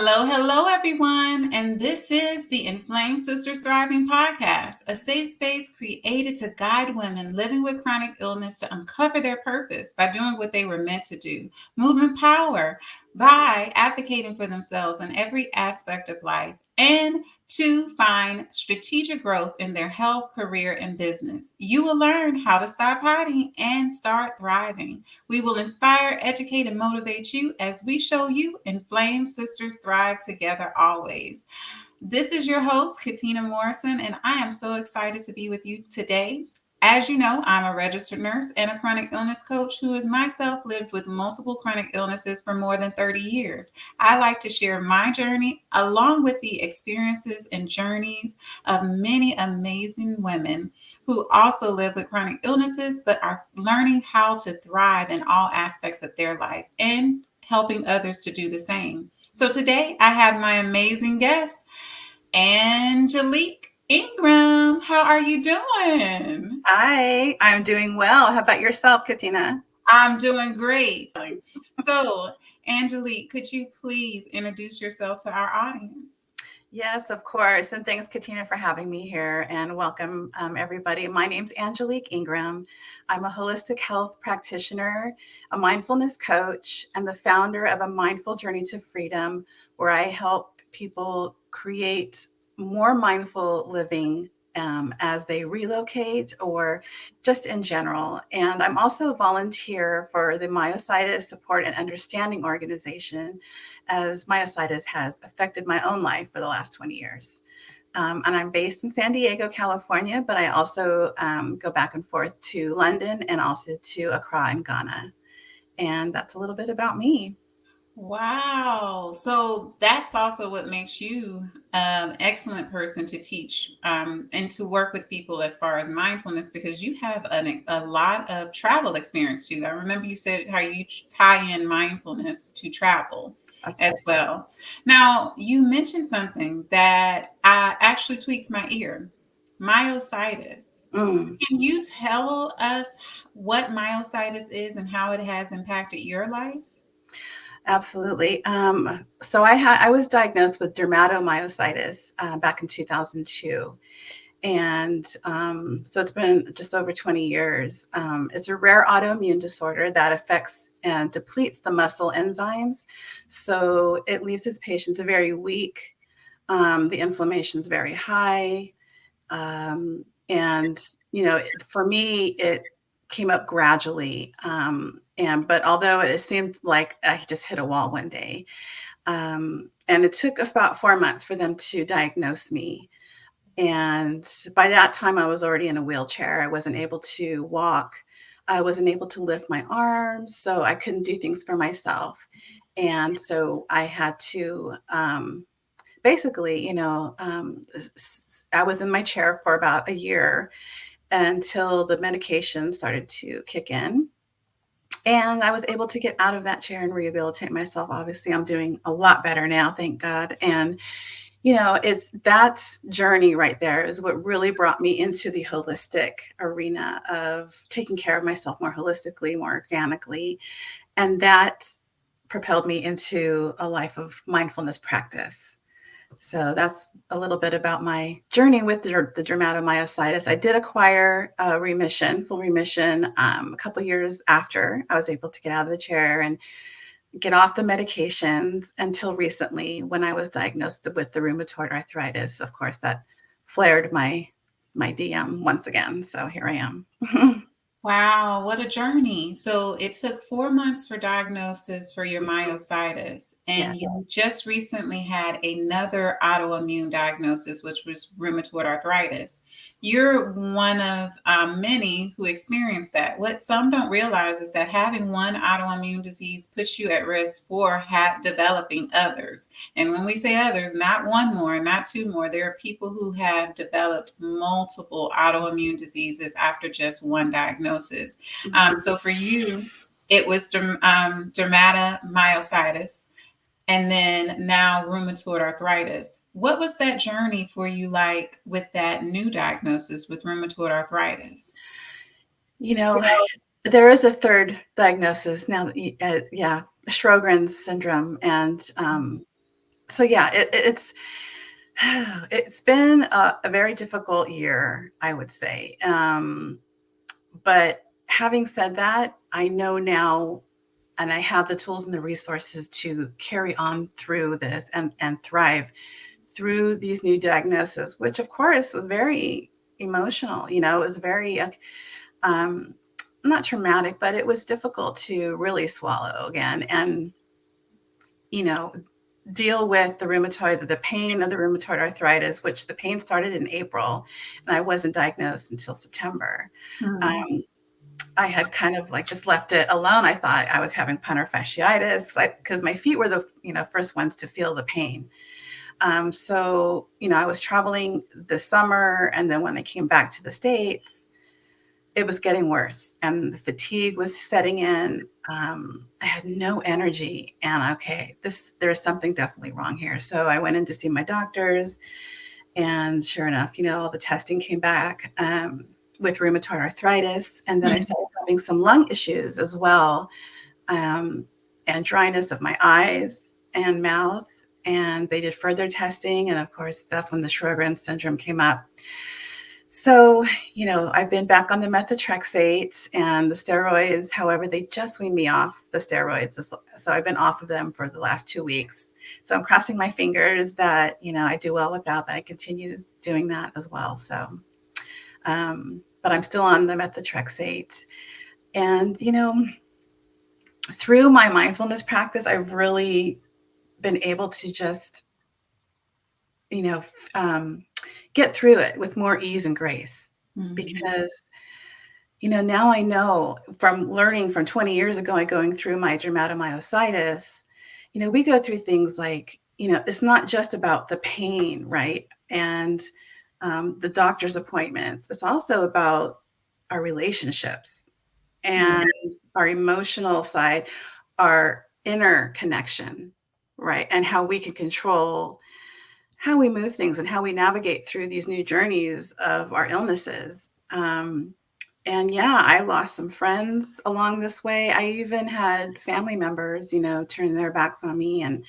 Hello, hello, everyone. And this is the Inflamed Sisters Thriving podcast, a safe space created to guide women living with chronic illness to uncover their purpose by doing what they were meant to do, move in power by advocating for themselves in every aspect of life, and to find strategic growth in their health, career, and business. You will learn how to stop hiding and start thriving. We will inspire, educate, and motivate you as we show you Inflamed Sisters thrive together always. This is your host, Catina Morrison, and I am so excited to be with you today. As you know, I'm a registered nurse and a chronic illness coach who has myself lived with multiple chronic illnesses for more than 30 years. I like to share my journey along with the experiences and journeys of many amazing women who also live with chronic illnesses but are learning how to thrive in all aspects of their life and helping others to do the same. So today I have my amazing guest, Angelic Ingram. How are you doing? Hi, I'm doing well. How about yourself, Catina? I'm doing great. So, Angelique, could you please introduce yourself to our audience? Yes, of course. And thanks, Catina, for having me here. And welcome, everybody. My name's Angelic Ingram. I'm a holistic health practitioner, a mindfulness coach, and the founder of a mindful journey to freedom, where I help people create more mindful living as they relocate or just in general. And I'm also a volunteer for the Myositis Support and Understanding Organization, as myositis has affected my own life for the last 20 years. And I'm based in San Diego, California, but I also go back and forth to London and also to Accra in Ghana. And that's a little bit about me. Wow. So that's also what makes you an excellent person to teach and to work with people as far as mindfulness, because you have a lot of travel experience too. I remember you said how you tie in mindfulness to travel That's as right. well. Now, you mentioned something that actually tweaked my ear: myositis. Mm. Can you tell us what myositis is and how it has impacted your life? Absolutely. So I was diagnosed with dermatomyositis back in 2002. And so it's been just over 20 years. It's a rare autoimmune disorder that affects and depletes the muscle enzymes. So it leaves its patients very weak. The inflammation is very high. And, for me, it came up gradually. But although it seemed like I just hit a wall one day, and it took about 4 months for them to diagnose me. And by that time, I was already in a wheelchair. I wasn't able to walk. I wasn't able to lift my arms, so I couldn't do things for myself. And so I had to basically, I was in my chair for about a year until the medication started to kick in. And I was able to get out of that chair and rehabilitate myself. Obviously, I'm doing a lot better now, thank God. And it's that journey right there is what really brought me into the holistic arena of taking care of myself more holistically, more organically. And that propelled me into a life of mindfulness practice. So that's a little bit about my journey with the dermatomyositis. I did acquire full remission, a couple years after I was able to get out of the chair and get off the medications until recently when I was diagnosed with the rheumatoid arthritis. Of course, that flared my DM once again. So here I am. Wow, what a journey. So it took 4 months for diagnosis for your myositis, Yeah. and you just recently had another autoimmune diagnosis, which was rheumatoid arthritis. You're one of many who experienced that. What some don't realize is that having one autoimmune disease puts you at risk for developing others. And when we say others, not one more, not two more, there are people who have developed multiple autoimmune diseases after just one diagnosis. Mhm. So for you, it was dermatomyositis and then now rheumatoid arthritis. What was that journey for you like with that new diagnosis with rheumatoid arthritis? You know, there is a third diagnosis now. Yeah, Sjogren's syndrome, and So yeah, it's been a very difficult year, I would say. But having said that, I know now, and I have the tools and the resources to carry on through this and thrive through these new diagnoses, which of course was very emotional. You know, it was very um, not traumatic, but it was difficult to really swallow again. And you know, deal with the pain of the rheumatoid arthritis, which the pain started in April, and I wasn't diagnosed until September. Mm. Um, I had kind of like just left it alone. I thought I was having plantar fasciitis because my feet were the first ones to feel the pain. So I was traveling this summer, and then when I came back to the States, it was getting worse, and the fatigue was setting in. I had no energy, and okay, there's something definitely wrong here. So I went in to see my doctors, and sure enough, all the testing came back with rheumatoid arthritis, and then I Mm. started having some lung issues as well, and dryness of my eyes and mouth. And they did further testing, and of course, that's when the Sjogren's syndrome came up. So, I've been back on the methotrexate and the steroids. However, they just weaned me off the steroids. So I've been off of them for the last 2 weeks. So I'm crossing my fingers that, I do well without that. I continue doing that as well. So, but I'm still on the methotrexate. And, through my mindfulness practice, I've really been able to just, you know, um, get through it with more ease and grace Mhm. because now I know from learning from 20 years ago and going through my dermatomyositis, we go through things like, it's not just about the pain, right? And the doctor's appointments. It's also about our relationships Yeah. and our emotional side, our inner connection, right? And how we can control how we move things and how we navigate through these new journeys of our illnesses. And yeah, I lost some friends along this way. I even had family members, turn their backs on me, and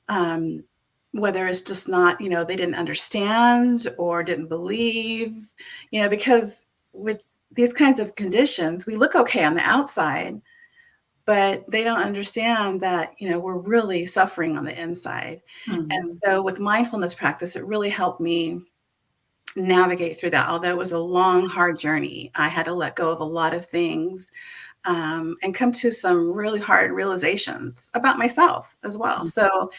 um, whether it's just not, they didn't understand or didn't believe, because with these kinds of conditions, we look okay on the outside, but they don't understand that, we're really suffering on the inside. And Mhm. so with mindfulness practice, it really helped me navigate through that. Although it was a long, hard journey, I had to let go of a lot of things and come to some really hard realizations about myself as well. So,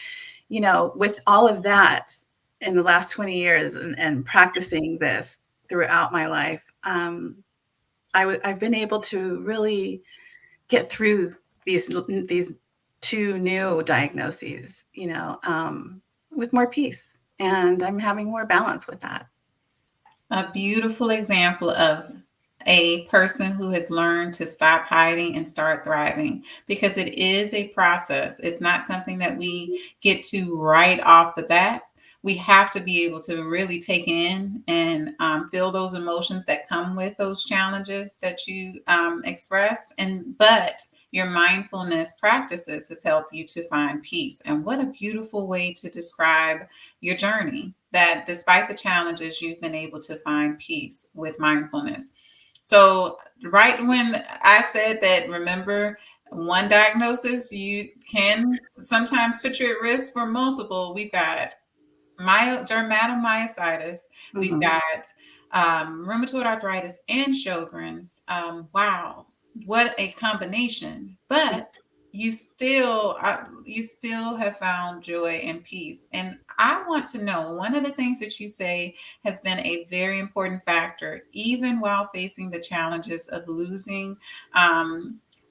with all of that in the last 20 years and practicing this throughout my life, I've been able to really get through these two new diagnoses, with more peace, and I'm having more balance with that. A beautiful example of a person who has learned to stop hiding and start thriving, because it is a process. It's not something that we get to right off the bat. We have to be able to really take in and feel those emotions that come with those challenges that you express. But your mindfulness practices has helped you to find peace. And what a beautiful way to describe your journey, that despite the challenges, you've been able to find peace with mindfulness. So, right when I said that, remember, one diagnosis, you can sometimes put you at risk for multiple. We've got dermatomyositis, we've Mm-hmm. got rheumatoid arthritis and Sjogren's. Wow, what a combination! But you still have found joy and peace. And I want to know, one of the things that you say has been a very important factor, even while facing the challenges of losing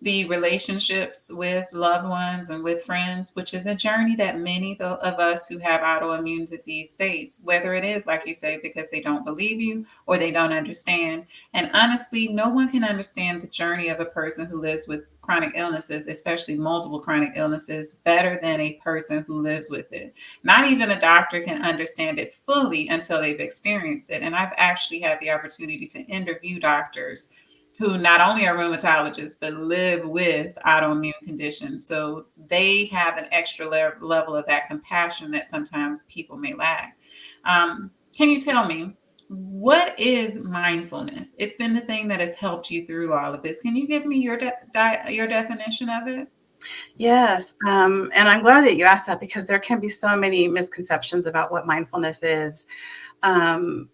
the relationships with loved ones and with friends, which is a journey that many of us who have autoimmune disease face, whether it is, like you say, because they don't believe you or they don't understand. And honestly, no one can understand the journey of a person who lives with chronic illnesses, especially multiple chronic illnesses, better than a person who lives with it. Not even a doctor can understand it fully until they've experienced it. And I've actually had the opportunity to interview doctors who not only are rheumatologists but live with autoimmune conditions. So they have an extra level of that compassion that sometimes people may lack. Can you tell me, what is mindfulness? It's been the thing that has helped you through all of this. Can you give me your definition of it? Yes. And I'm glad that you asked that, because there can be so many misconceptions about what mindfulness is. Um,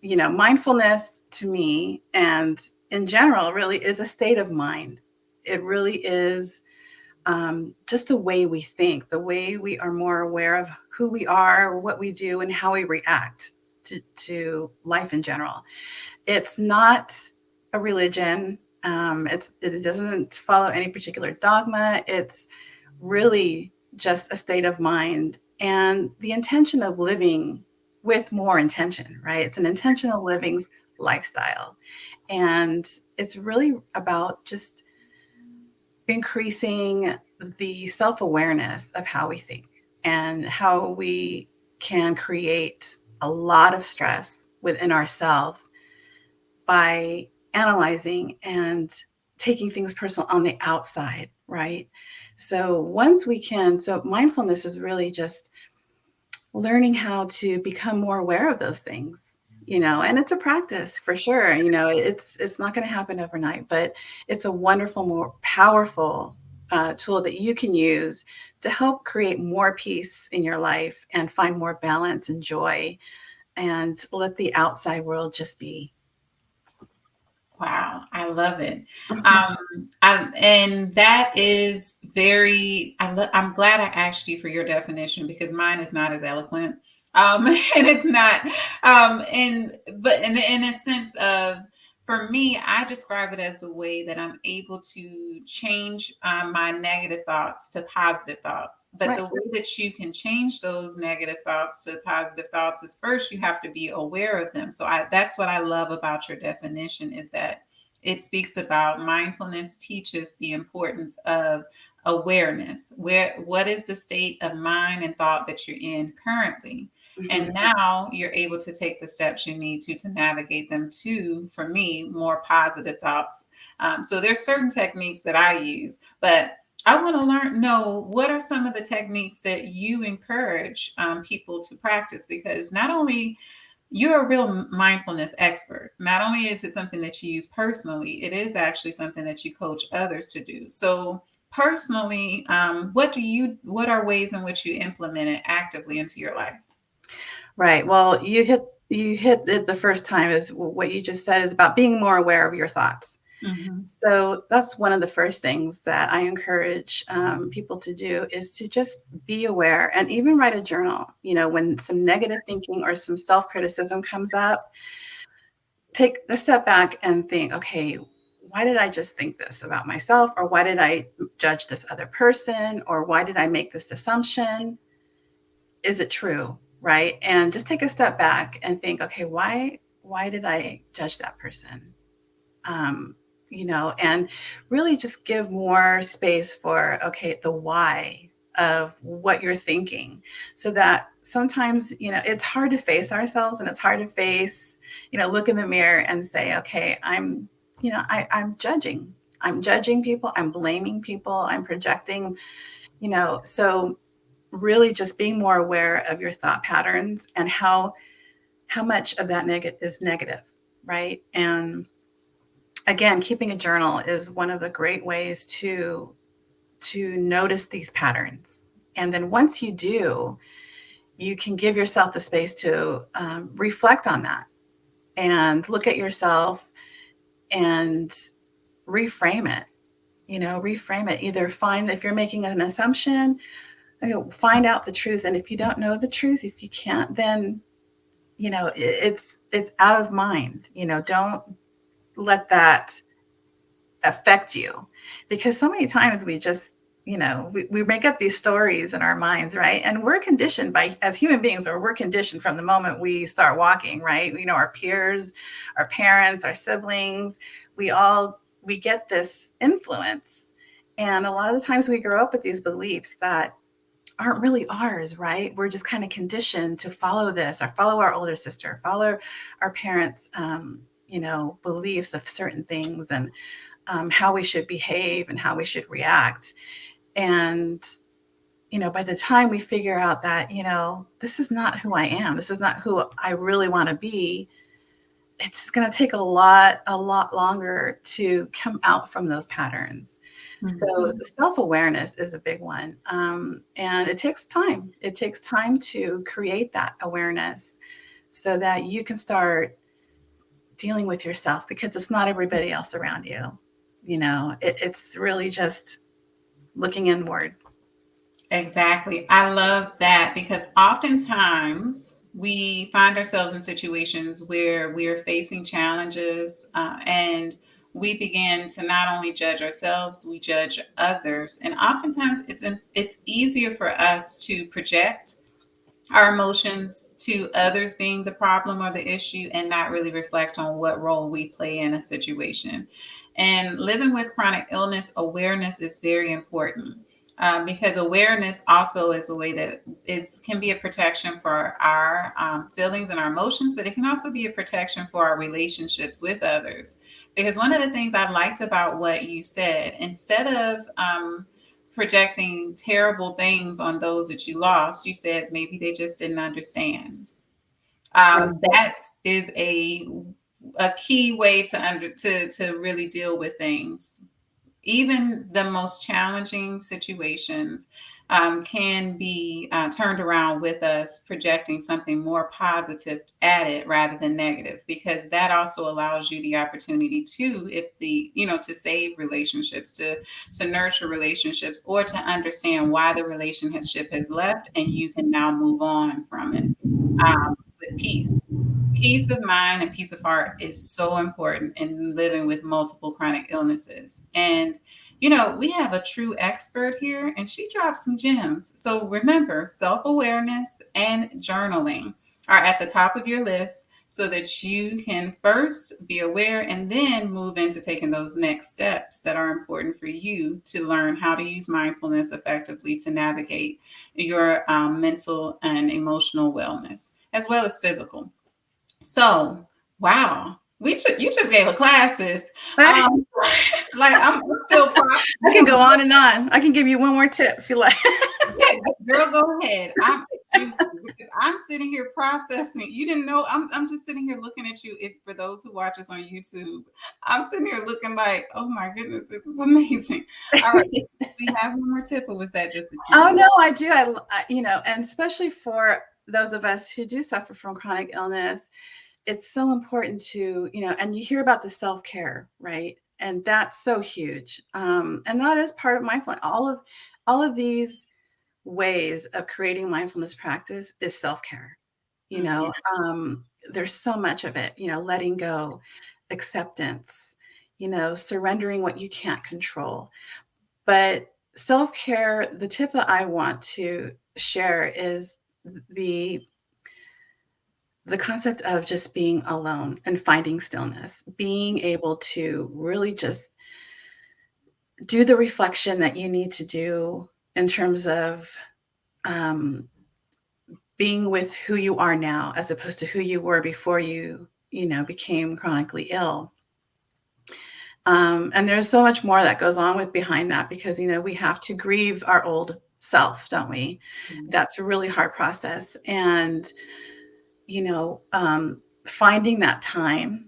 mindfulness to me and in general really is a state of mind. It really is just the way we think, the way we are more aware of who we are, what we do, and how we react to life in general. It's not a religion. It doesn't follow any particular dogma. It's really just a state of mind and the intention of living with more intention, right? It's an intentional living lifestyle. And it's really about just increasing the self awareness of how we think and how we can create a lot of stress within ourselves by analyzing and taking things personal on the outside, right? So once we can, so mindfulness is really just learning how to become more aware of those things, and it's a practice for sure. It's not going to happen overnight, but it's a wonderful, more powerful tool that you can use to help create more peace in your life and find more balance and joy, and let the outside world just be. Wow, I love it. And that is very, I'm glad I asked you for your definition because mine is not as eloquent. And it's not, but in a sense of, for me, I describe it as a way that I'm able to change my negative thoughts to positive thoughts. But Right. the way that you can change those negative thoughts to positive thoughts is, first you have to be aware of them. So that's what I love about your definition, is that it speaks about mindfulness teaches the importance of awareness. What is the state of mind and thought that you're in currently? And Mhm. now you're able to take the steps you need to navigate them to, for me, more positive thoughts. So there's certain techniques that I use, but I want to know, what are some of the techniques that you encourage people to practice? Because not only you're a real mindfulness expert. Not only is it something that you use personally, it is actually something that you coach others to do. So personally, what are ways in which you implement it actively into your life? Right. Well, you hit it the first time, is what you just said is about being more aware of your thoughts. Mm-hmm. So that's one of the first things that I encourage people to do, is to just be aware and even write a journal. When some negative thinking or some self criticism comes up, take a step back and think, okay, why did I just think this about myself? Or why did I judge this other person? Or why did I make this assumption? Is it true? Right. And just take a step back and think, okay, why did I judge that person? um, and really just give more space for, okay, the why of what you're thinking. So that sometimes, it's hard to face ourselves, and it's hard to face, look in the mirror and say, okay, I'm judging. I'm judging people. I'm blaming people. I'm projecting, so really just being more aware of your thought patterns and how much of that is negative, right? And again, keeping a journal is one of the great ways to notice these patterns. And then once you do, you can give yourself the space to reflect on that and look at yourself and reframe it. Reframe it. Either find, if you're making an assumption, find out the truth. And if you don't know the truth, if you can't, then it's out of mind. Don't let that affect you, because so many times we just we make up these stories in our minds, right? And we're conditioned by, as human beings, or we're conditioned from the moment we start walking, right? Our peers, our parents, our siblings, we get this influence, and a lot of the times we grow up with these beliefs that aren't really ours, right? We're just kind of conditioned to follow this, or follow our older sister, follow our parents beliefs of certain things, and how we should behave and how we should react. And, by the time we figure out that, this is not who I am, this is not who I really want to be, it's going to take a lot longer to come out from those patterns. So the self-awareness is a big one. And it takes time. It takes time to create that awareness so that you can start dealing with yourself, because it's not everybody else around you. It's really just looking inward. Exactly. I love that, because oftentimes we find ourselves in situations where we are facing challenges, and we begin to not only judge ourselves, we judge others. And oftentimes it's easier for us to project our emotions to others being the problem or the issue, and not really reflect on what role we play in a situation. And living with chronic illness, awareness is very important, because awareness also is a way that can be a protection for our feelings and our emotions, but it can also be a protection for our relationships with others. Because one of the things I liked about what you said, instead of projecting terrible things on those that you lost, you said maybe they just didn't understand. That is a key way to really deal with things. Even the most challenging situations can be turned around with us projecting something more positive at it rather than negative, because that also allows you the opportunity to, to save relationships, to nurture relationships, or to understand why the relationship has left, and you can now move on from it with peace. Peace of mind and peace of heart is so important in living with multiple chronic illnesses. And, we have a true expert here, and she dropped some gems. So remember, self awareness and journaling are at the top of your list, so that you can first be aware and then move into taking those next steps that are important for you to learn how to use mindfulness effectively to navigate your mental and emotional wellness, as well as physical. So, wow, you just gave a class, sis. Um, like I'm still I can go processing. on and on. I can give you one more tip if you like. Yeah, girl, go ahead. I'm juicy, because I'm sitting here processing. You didn't know. I'm just sitting here looking at you. If for those who watch us on YouTube, I'm sitting here looking like, oh my goodness, this is amazing. All right, do we have one more tip, or was that just a Oh tease? no, I do. And especially for those of us who do suffer from chronic illness, it's so important to, and you hear about the self-care, right? And that's so huge. And that is part of mindfulness. All of these ways of creating mindfulness practice is self-care. You know, Mhm. there's so much of it, letting go, acceptance, surrendering what you can't control. But self-care, the tip that I want to share is the the concept of just being alone and finding stillness, being able to really just do the reflection that you need to do in terms of um, being with who you are now, as opposed to who you were before you became chronically ill. And there's so much more that goes on with behind that, because we have to grieve our old self, don't we? That's a really hard process. And finding that time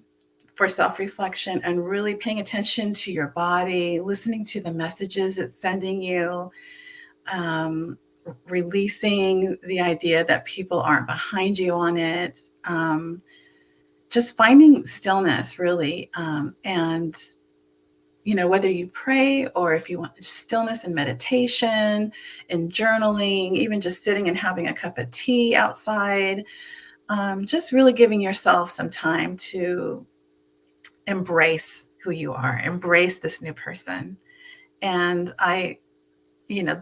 for self-reflection and really paying attention to your body, listening to the messages it's sending you, um, releasing the idea that people aren't behind you on it, just finding stillness, really. And whether you pray, or if you want stillness and meditation and journaling, even just sitting and having a cup of tea outside, just really giving yourself some time to embrace who you are, embrace this new person. And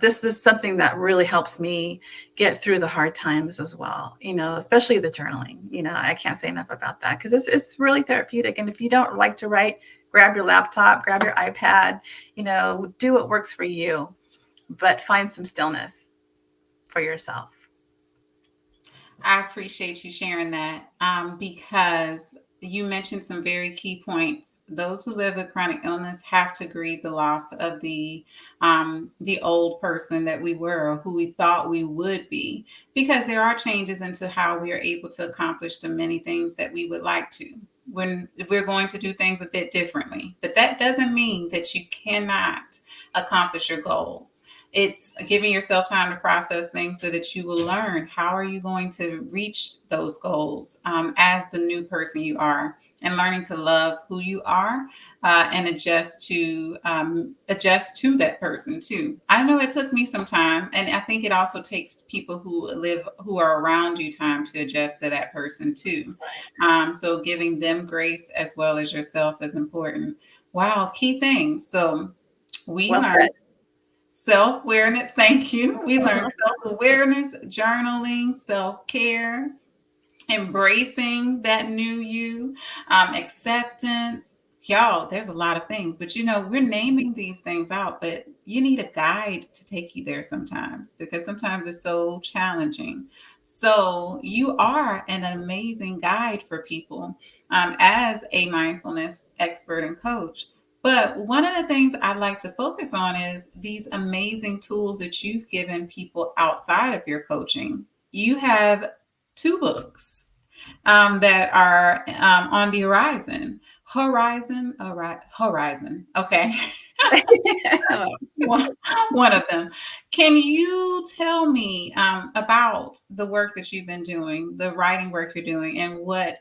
this is something that really helps me get through the hard times as well, especially the journaling. I can't say enough about that, because it's really therapeutic. And if you don't like to write, grab your laptop, grab your iPad, do what works for you, but find some stillness for yourself. I appreciate you sharing that, because you mentioned some very key points. Those who live with chronic illness have to grieve the loss of the old person that we were, or who we thought we would be, because there are changes into how we are able to accomplish the many things that we would like to. When we're going to do things a bit differently, but that doesn't mean that you cannot accomplish your goals. It's giving yourself time to process things so that you will learn how are you going to reach those goals as the new person you are, and learning to love who you are and adjust to that person too. I know it took me some time, and I think it also takes people who are around you time to adjust to that person too. So giving them grace as well as yourself is important. Wow, key things. So we Well said. learned self awareness. Thank you. We learned self awareness, journaling, self care, embracing that new you, acceptance. Y'all, there's a lot of things, but we're naming these things out, but you need a guide to take you there sometimes, because sometimes it's so challenging. So you are an amazing guide for people as a mindfulness expert and coach. But one of the things I'd like to focus on is these amazing tools that you've given people outside of your coaching. You have two books that are on the horizon. Horizon. Okay. One of them. Can you tell me about the work that you've been doing, the writing work you're doing, and what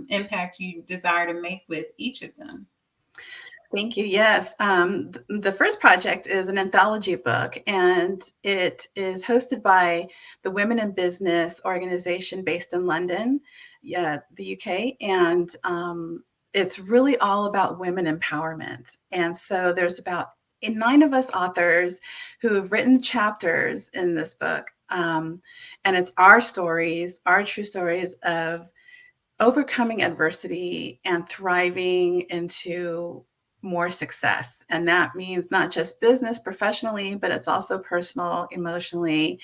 impact you desire to make with each of them? Thank you. Yes. The first project is an anthology book, and it is hosted by the Women in Business organization based in London, the UK. And it's really all about women empowerment. And so there's about 9 of us authors who have written chapters in this book. And it's our stories, our true stories of overcoming adversity and thriving into more success. And that means not just business professionally, but it's also personal, emotionally,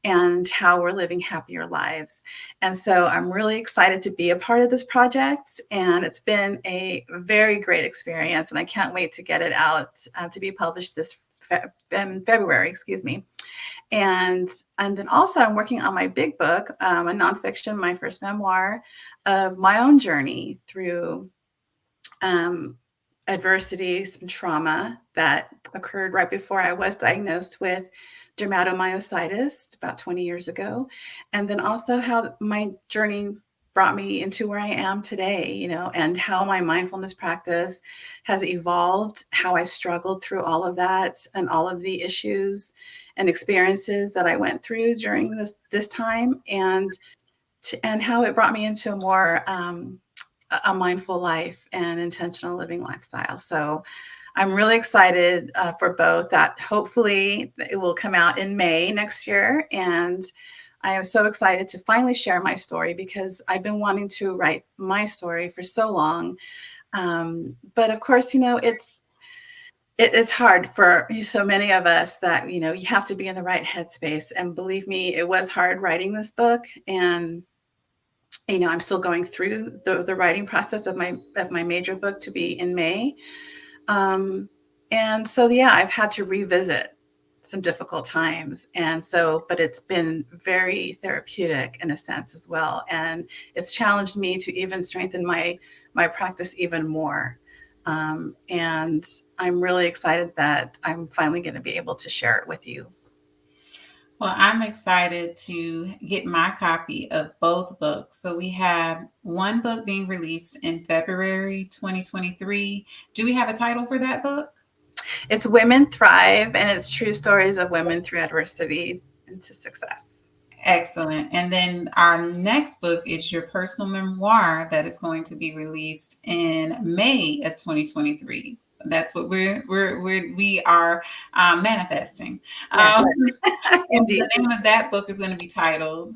and how we're living happier lives. And so I'm really excited to be a part of this project. And it's been a very great experience. And I can't wait to get it out to be published this in February, excuse me. And then also I'm working on my big book, a nonfiction, my first memoir of my own journey through adversity, some trauma that occurred right before I was diagnosed with dermatomyositis about 20 years ago. And then also how my journey brought me into where I am today, and how my mindfulness practice has evolved, how I struggled through all of that and all of the issues and experiences that I went through during this time, and how it brought me into a more a mindful life and intentional living lifestyle. So I'm really excited for both. That hopefully it will come out in May next year. And I am so excited to finally share my story, because I've been wanting to write my story for so long. But of course, it's hard for so many of us that, you have to be in the right headspace. And believe me, it was hard writing this book. And I'm still going through the writing process of my major book to be in May. And so, yeah, I've had to revisit some difficult times. And so, but it's been very therapeutic in a sense as well. And it's challenged me to even strengthen my practice even more. And I'm really excited that I'm finally going to be able to share it with you. Well, I'm excited to get my copy of both books. So we have one book being released in February 2023. Do we have a title for that book? It's Women Thrive, and it's true stories of women through adversity into success. Excellent. And then our next book is your personal memoir that is going to be released in May of 2023. That's what we are manifesting. Yes. Indeed. The name of that book is going to be titled.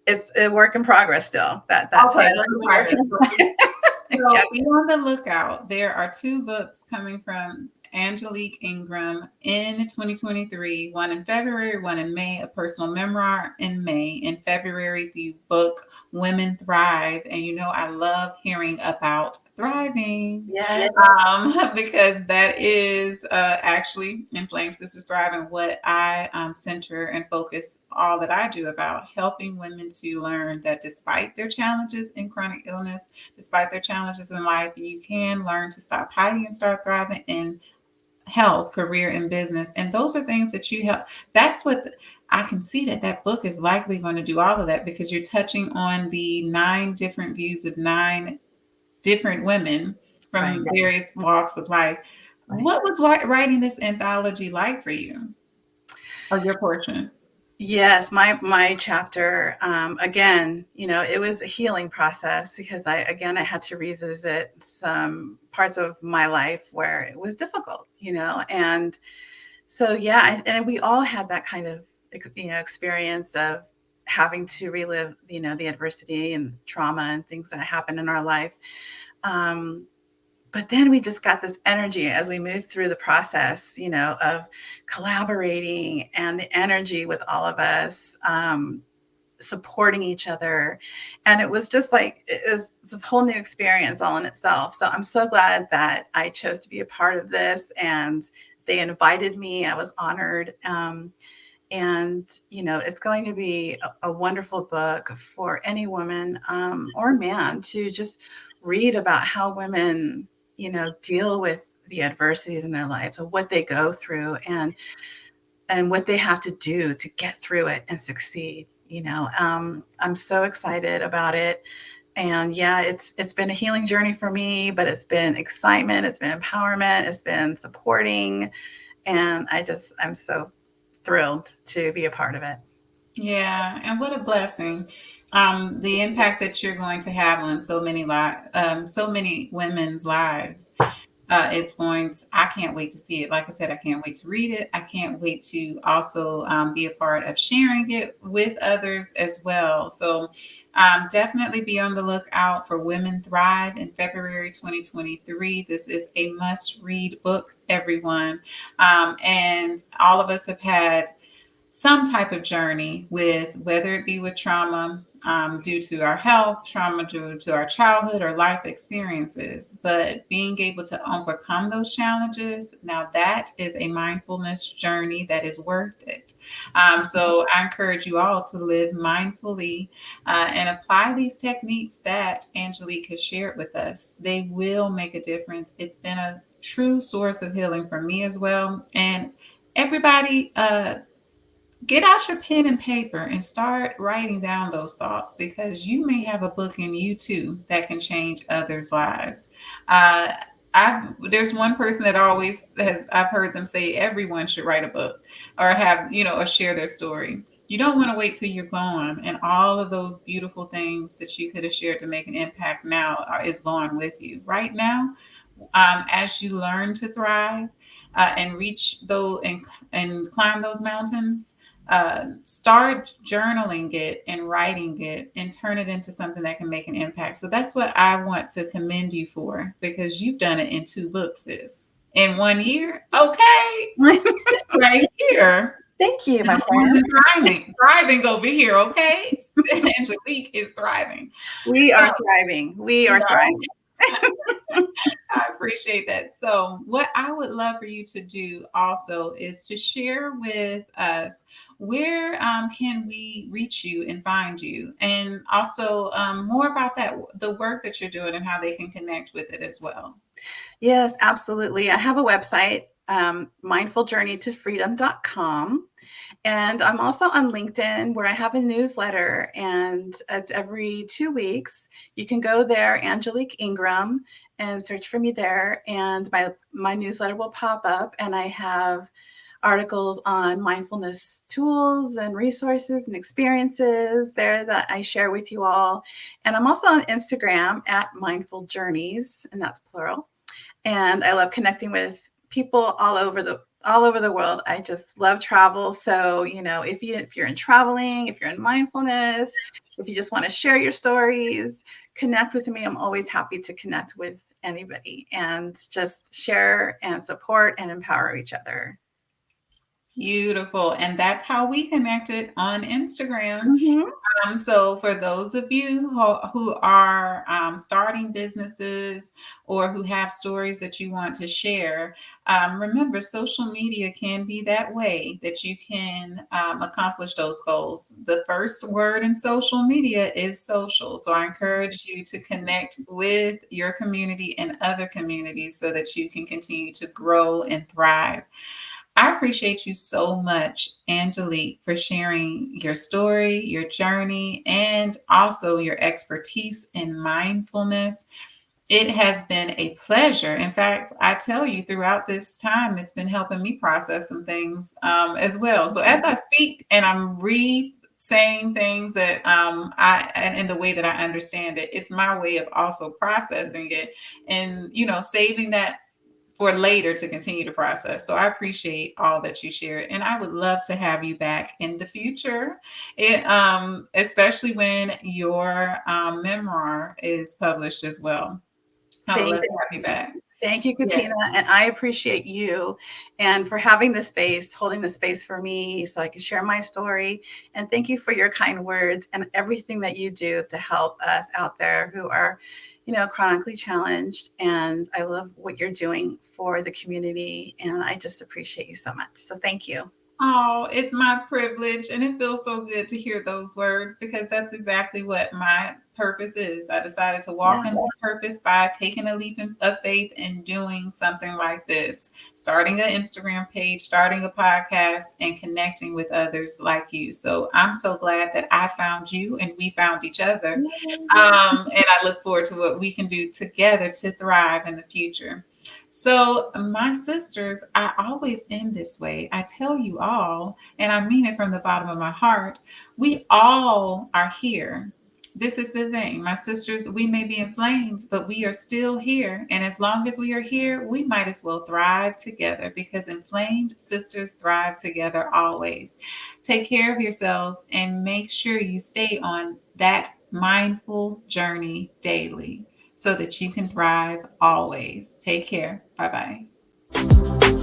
It's a work in progress still. That Okay, title. so Yes. be on the lookout. There are two books coming from Angelic Ingram in 2023, one in February, one in May, a personal memoir in May. In February, the book Women Thrive. And you know, I love hearing about thriving. Yes. Because that is actually in Flame Sisters Thrive, and what I center and focus all that I do about, helping women to learn that despite their challenges in chronic illness, despite their challenges in life, you can learn to stop hiding and start thriving in health, career, and business. And those are things that you help. That's what I can see that book is likely going to do all of that, because you're touching on the 9 different views of 9 different women from various walks of life. Right. What was writing this anthology like for you, or your portion? Yes, my chapter, again, you know, it was a healing process, because I had to revisit some parts of my life where it was difficult, you know, and so yeah, and we all had that kind of, you know, experience of having to relive, you know, the adversity and trauma and things that happened in our life. But then we just got this energy as we moved through the process, you know, of collaborating, and the energy with all of us, supporting each other. And it was just like, it was this whole new experience all in itself. So I'm so glad that I chose to be a part of this, and they invited me. I was honored. And, you know, it's going to be a wonderful book for any woman, or man, to just read about how women, you know, deal with the adversities in their lives, and what they go through, and what they have to do to get through it and succeed. You know, I'm so excited about it. And yeah, it's been a healing journey for me, but it's been excitement, it's been empowerment, it's been supporting. And I'm so thrilled to be a part of it. Yeah, and what a blessing. The impact that you're going to have on so many women's lives is going to, I can't wait to see it. Like I said, I can't wait to read it. I can't wait to also be a part of sharing it with others as well. So definitely be on the lookout for Women Thrive in February 2023. This is a must read book, everyone. And all of us have had some type of journey with, whether it be with trauma due to our health, trauma due to our childhood or life experiences, but being able to overcome those challenges, now that is a mindfulness journey that is worth it. So I encourage you all to live mindfully and apply these techniques that Angelique has shared with us. They will make a difference. It's been a true source of healing for me as well. And everybody, get out your pen and paper and start writing down those thoughts, because you may have a book in you too that can change others' lives. Uh, there's one person that always has, I've heard them say everyone should write a book, or have, you know, or share their story. You don't want to wait till you're gone, and all of those beautiful things that you could have shared to make an impact now is gone with you right now. As you learn to thrive and reach those and climb those mountains, start journaling it and writing it and turn it into something that can make an impact. So that's what I want to commend you for, because you've done it in 2 books, sis. In 1 year. Okay. It's right here. Thank you, my It's friend. thriving over here. Okay. Angelique is thriving. We So, are thriving. We you are know, thriving. I appreciate that. So, what I would love for you to do also is to share with us, where can we reach you and find you, and also more about that, the work that you're doing, and how they can connect with it as well. Yes, absolutely. I have a website, mindfuljourneytofreedom.com. And I'm also on LinkedIn, where I have a newsletter, and it's every 2 weeks. You can go there, Angelique Ingram, and search for me there. And my newsletter will pop up, and I have articles on mindfulness tools and resources and experiences there that I share with you all. And I'm also on Instagram at Mindful Journeys, and that's plural. And I love connecting with people all over the world. I just love travel. So, you know, if you're in traveling, if you're in mindfulness, if you just want to share your stories, connect with me. I'm always happy to connect with anybody and just share and support and empower each other. Beautiful. And that's how we connected on Instagram. Mm-hmm. So, for those of you who are starting businesses or who have stories that you want to share, remember social media can be that way that you can accomplish those goals. The first word in social media is social. So, I encourage you to connect with your community and other communities so that you can continue to grow and thrive. I appreciate you so much, Angelique, for sharing your story, your journey, and also your expertise in mindfulness. It has been a pleasure. In fact, I tell you, throughout this time, it's been helping me process some things as well. So as I speak and I'm saying things that and in the way that I understand it, it's my way of also processing it and saving that for later to continue to process. So I appreciate all that you shared, and I would love to have you back in the future, especially when your memoir is published as well. I would Thank love to have you back. Thank you, Yes. Catina. And I appreciate you and for having the space, holding the space for me so I can share my story. And thank you for your kind words and everything that you do to help us out there who are, chronically challenged. And I love what you're doing for the community. And I just appreciate you so much. So thank you. Oh, it's my privilege, and it feels so good to hear those words because that's exactly what my purpose is. I decided to Yeah. walk in that purpose by taking a leap of faith and doing something like this, starting an Instagram page, starting a podcast, and connecting with others like you. So I'm so glad that I found you and we found each other. And I look forward to what we can do together to thrive in the future. So, my sisters, I always end this way. I tell you all, and I mean it from the bottom of my heart, we all are here. This is the thing, my sisters, we may be inflamed, but we are still here. And as long as we are here, we might as well thrive together because inflamed sisters thrive together always. Take care of yourselves and make sure you stay on that mindful journey daily so that you can thrive always. Take care. Bye bye.